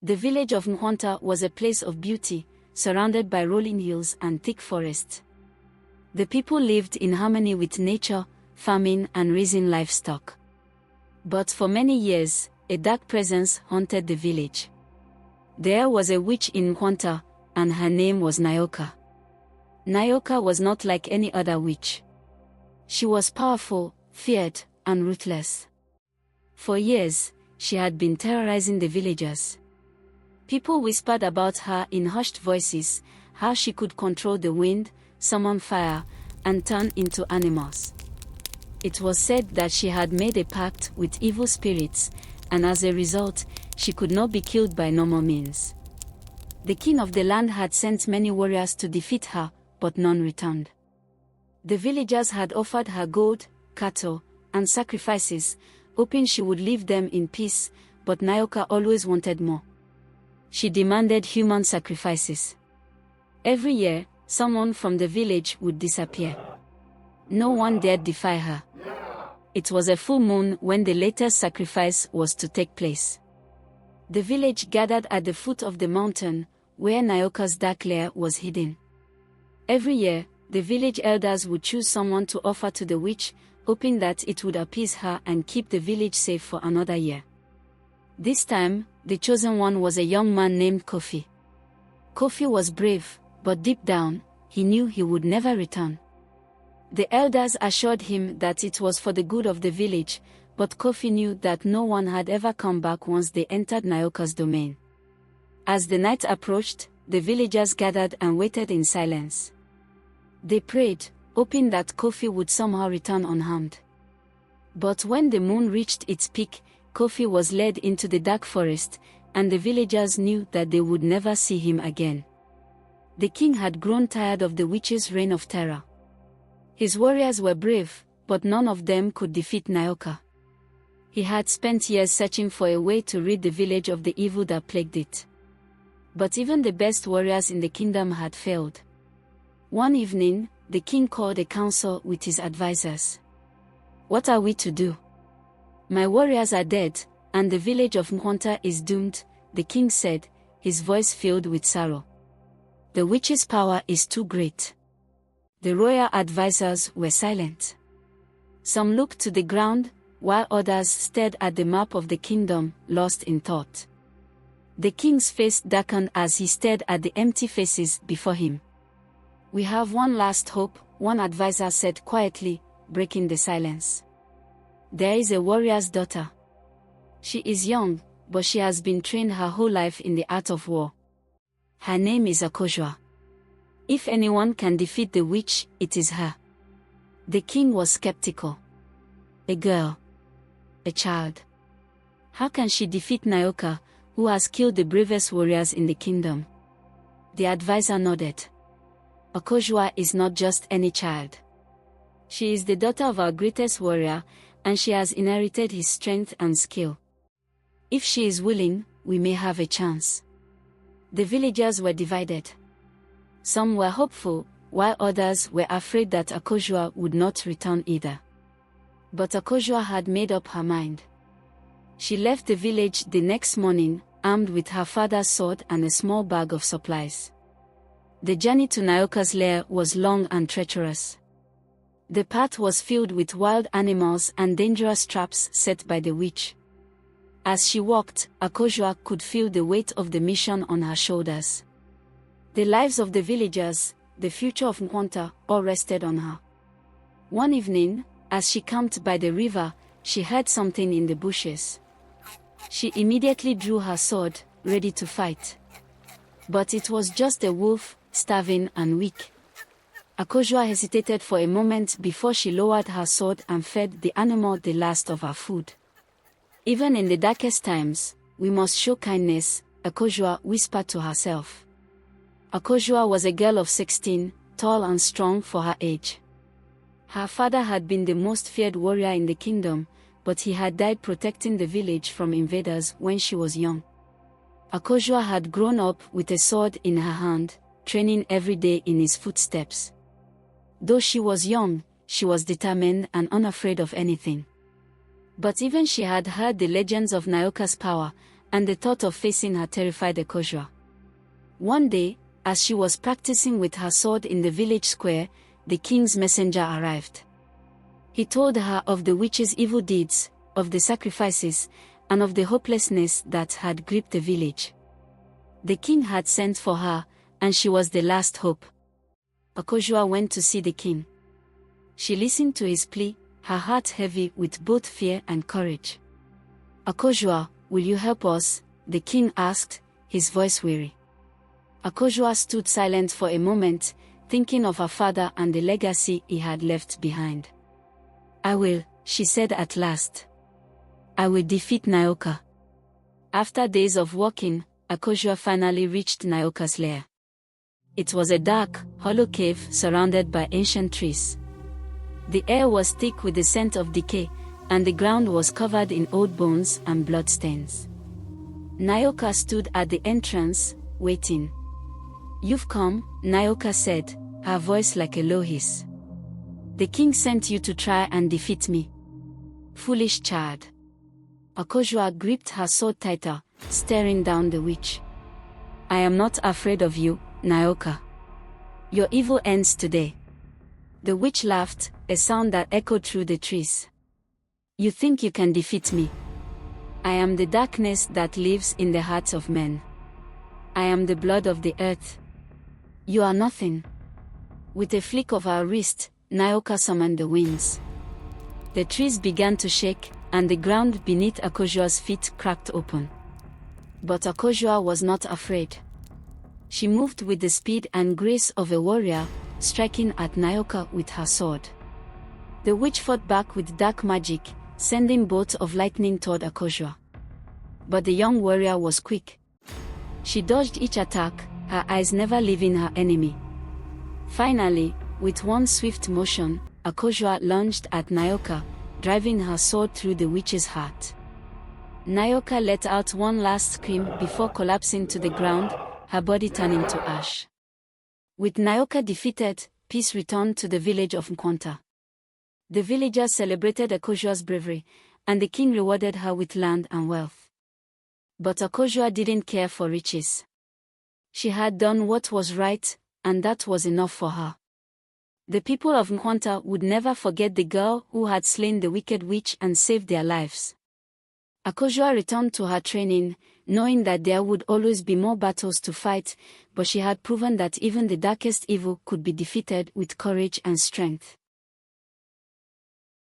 The village of Nhonta was a place of beauty, surrounded by rolling hills and thick forests. The people lived in harmony with nature, farming and raising livestock. But for many years, a dark presence haunted the village. There was a witch in Nhonta, and her name was Nyoka. Nyoka was not like any other witch. She was powerful, feared, and ruthless. For years, she had been terrorizing the villagers. People whispered about her in hushed voices, how she could control the wind, summon fire, and turn into animals. It was said that she had made a pact with evil spirits, and as a result, she could not be killed by normal means. The king of the land had sent many warriors to defeat her, but none returned. The villagers had offered her gold, cattle, and sacrifices, hoping she would leave them in peace, but Nyoka always wanted more. She demanded human sacrifices. Every year, someone from the village would disappear. No one dared defy her. It was a full moon when the latest sacrifice was to take place. The village gathered at the foot of the mountain, where Nyoka's dark lair was hidden. Every year, the village elders would choose someone to offer to the witch, hoping that it would appease her and keep the village safe for another year. This time, the chosen one was a young man named Kofi. Kofi was brave, but deep down, he knew he would never return. The elders assured him that it was for the good of the village, but Kofi knew that no one had ever come back once they entered Nyoka's domain. As the night approached, the villagers gathered and waited in silence. They prayed, hoping that Kofi would somehow return unharmed. But when the moon reached its peak, Kofi was led into the dark forest, and the villagers knew that they would never see him again. The king had grown tired of the witch's reign of terror. His warriors were brave, but none of them could defeat Nyoka. He had spent years searching for a way to rid the village of the evil that plagued it. But even the best warriors in the kingdom had failed. One evening, the king called a council with his advisors. "What are we to do? My warriors are dead, and the village of Nhonta is doomed," the king said, his voice filled with sorrow. "The witch's power is too great." The royal advisors were silent. Some looked to the ground, while others stared at the map of the kingdom, lost in thought. The king's face darkened as he stared at the empty faces before him. "We have one last hope," one advisor said quietly, breaking the silence. "There is a warrior's daughter. She is young, but she has been trained her whole life in the art of war. Her name is Akosua. If anyone can defeat the witch, it is her." The king was skeptical. A girl. A child. How can she defeat Nyoka, who has killed the bravest warriors in the kingdom? The advisor nodded. "Akosua is not just any child. She is the daughter of our greatest warrior, and she has inherited his strength and skill. If she is willing, we may have a chance." The villagers were divided. Some were hopeful, while others were afraid that Akosua would not return either. But Akosua had made up her mind. She left the village the next morning, armed with her father's sword and a small bag of supplies. The journey to Nyoka's lair was long and treacherous. The path was filled with wild animals and dangerous traps set by the witch. As she walked, Akosua could feel the weight of the mission on her shoulders. The lives of the villagers, the future of Nhonta, all rested on her. One evening, as she camped by the river, she heard something in the bushes. She immediately drew her sword, ready to fight. But it was just a wolf, starving and weak. Akosua hesitated for a moment before she lowered her sword and fed the animal the last of her food. "Even in the darkest times, we must show kindness," Akosua whispered to herself. Akosua was a girl of 16, tall and strong for her age. Her father had been the most feared warrior in the kingdom, but he had died protecting the village from invaders when she was young. Akosua had grown up with a sword in her hand, training every day in his footsteps. Though she was young, she was determined and unafraid of anything. But even she had heard the legends of Nyoka's power, and the thought of facing her terrified Akosua. One day, as she was practicing with her sword in the village square, the king's messenger arrived. He told her of the witch's evil deeds, of the sacrifices, and of the hopelessness that had gripped the village. The king had sent for her, and she was the last hope. Akosua went to see the king. She listened to his plea, her heart heavy with both fear and courage. "Akosua, will you help us?" the king asked, his voice weary. Akosua stood silent for a moment, thinking of her father and the legacy he had left behind. "I will," she said at last. "I will defeat Nyoka." After days of walking, Akosua finally reached Nyoka's lair. It was a dark, hollow cave surrounded by ancient trees. The air was thick with the scent of decay, and the ground was covered in old bones and bloodstains. Nyoka stood at the entrance, waiting. "You've come," Nyoka said, her voice like a low hiss. "The king sent you to try and defeat me. Foolish child." Akosua gripped her sword tighter, staring down the witch. "I am not afraid of you, Nyoka. Your evil ends today." The witch laughed, a sound that echoed through the trees. "You think you can defeat me? I am the darkness that lives in the hearts of men. I am the blood of the earth. You are nothing." With a flick of her wrist, Nyoka summoned the winds. The trees began to shake, and the ground beneath Akosua's feet cracked open. But Akosua was not afraid. She moved with the speed and grace of a warrior, striking at Nyoka with her sword. The witch fought back with dark magic, sending bolts of lightning toward Akosua. But the young warrior was quick. She dodged each attack, her eyes never leaving her enemy. Finally, with one swift motion, Akosua lunged at Nyoka, driving her sword through the witch's heart. Nyoka let out one last scream before collapsing to the ground, her body turning to ash. With Nyoka defeated, peace returned to the village of Nkwanta. The villagers celebrated Akosua's bravery, and the king rewarded her with land and wealth. But Akosua didn't care for riches. She had done what was right, and that was enough for her. The people of Nkwanta would never forget the girl who had slain the wicked witch and saved their lives. Akosua returned to her training, knowing that there would always be more battles to fight, but she had proven that even the darkest evil could be defeated with courage and strength.